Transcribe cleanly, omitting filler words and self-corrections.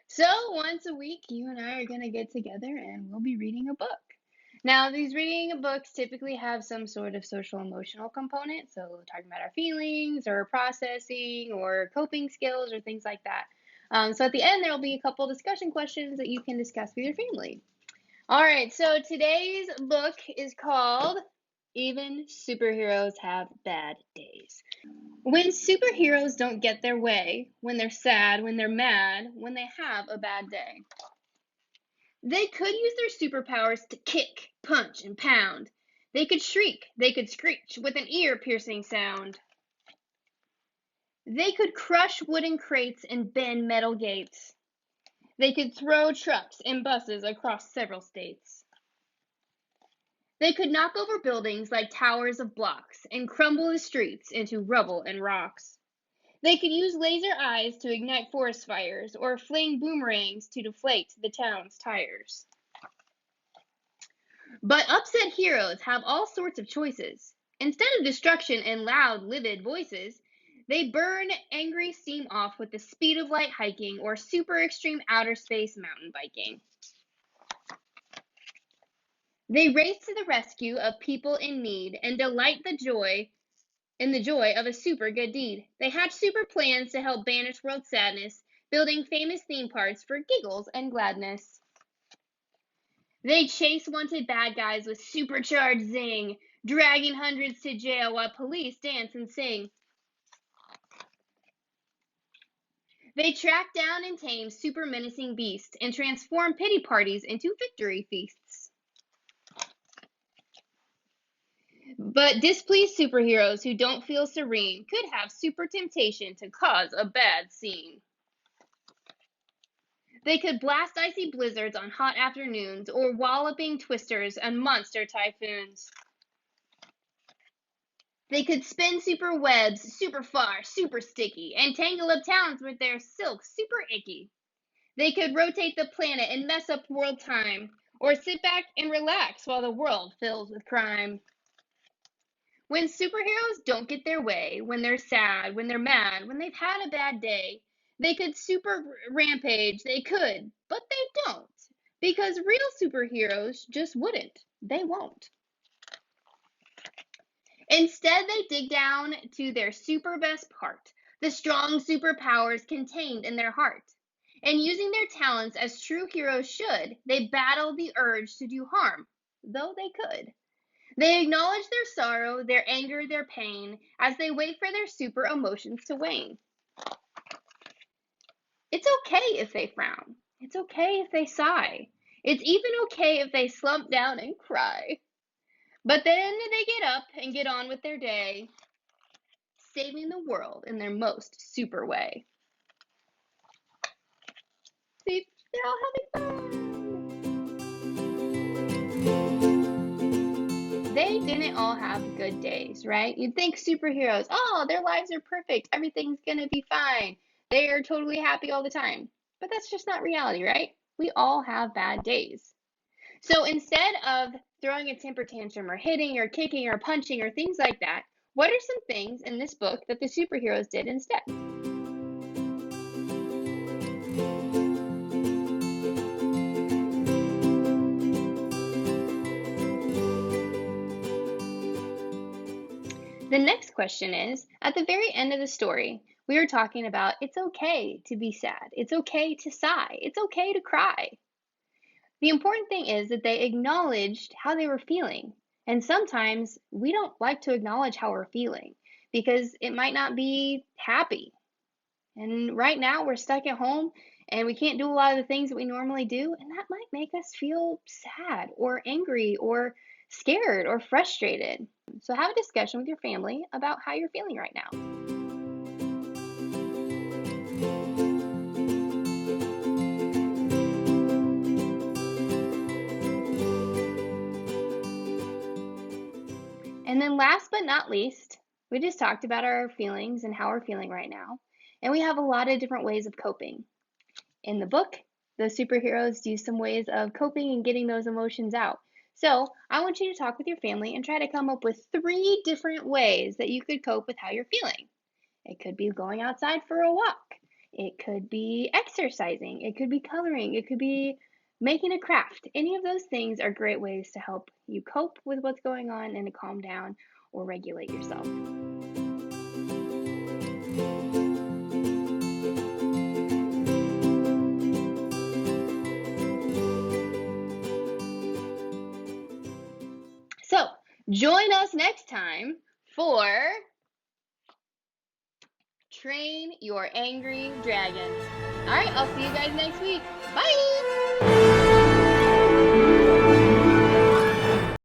So, once a week, you and I are going to get together and we'll be reading a book. Now, these reading books typically have some sort of social emotional component. So, talking about our feelings or processing or coping skills or things like that. So, at the end, there will be a couple discussion questions that you can discuss with your family. All right, so today's book is called Even Superheroes Have Bad Days. When superheroes don't get their way, when they're sad, when they're mad, when they have a bad day, they could use their superpowers to kick, punch, and pound. They could shriek, they could screech with an ear piercing sound. They could crush wooden crates and bend metal gates. They could throw trucks and buses across several states. They could knock over buildings like towers of blocks and crumble the streets into rubble and rocks. They could use laser eyes to ignite forest fires or fling boomerangs to deflate the town's tires. But upset heroes have all sorts of choices. Instead of destruction and loud, livid voices, they burn angry steam off with the speed of light hiking or super extreme outer space mountain biking. They race to the rescue of people in need and delight in the joy of a super good deed. They hatch super plans to help banish world sadness, building famous theme parks for giggles and gladness. They chase wanted bad guys with supercharged zing, dragging hundreds to jail while police dance and sing. They track down and tame super menacing beasts and transform pity parties into victory feasts. But displeased superheroes who don't feel serene could have super temptation to cause a bad scene. They could blast icy blizzards on hot afternoons or walloping twisters and monster typhoons. They could spin super webs super far, super sticky, and tangle up towns with their silk super icky. They could rotate the planet and mess up world time, or sit back and relax while the world fills with crime. When superheroes don't get their way, when they're sad, when they're mad, when they've had a bad day, they could super rampage, they could, but they don't. Because real superheroes just wouldn't. They won't. Instead, they dig down to their super best part, the strong superpowers contained in their heart. And using their talents as true heroes should, they battle the urge to do harm, though they could. They acknowledge their sorrow, their anger, their pain, as they wait for their super emotions to wane. It's okay if they frown. It's okay if they sigh. It's even okay if they slump down and cry. But then they get up and get on with their day, saving the world in their most super way. See, they're all having fun. They didn't all have good days, right? You'd think superheroes, oh, their lives are perfect. Everything's going to be fine. They are totally happy all the time. But that's just not reality, right? We all have bad days. So instead of throwing a temper tantrum or hitting or kicking or punching or things like that, what are some things in this book that the superheroes did instead? The next question is, at the very end of the story, we are talking about it's okay to be sad. It's okay to sigh. It's okay to cry. The important thing is that they acknowledged how they were feeling. And sometimes we don't like to acknowledge how we're feeling because it might not be happy. And right now we're stuck at home and we can't do a lot of the things that we normally do, and that might make us feel sad or angry or scared or frustrated. So have a discussion with your family about how you're feeling right now. And then last but not least, we just talked about our feelings and how we're feeling right now. And we have a lot of different ways of coping. In the book, the superheroes do some ways of coping and getting those emotions out. So I want you to talk with your family and try to come up with 3 different ways that you could cope with how you're feeling. It could be going outside for a walk. It could be exercising, it could be coloring, it could be making a craft. Any of those things are great ways to help you cope with what's going on and to calm down or regulate yourself. So, join us next time for Train Your Angry Dragons. All right, I'll see you guys next week. Bye.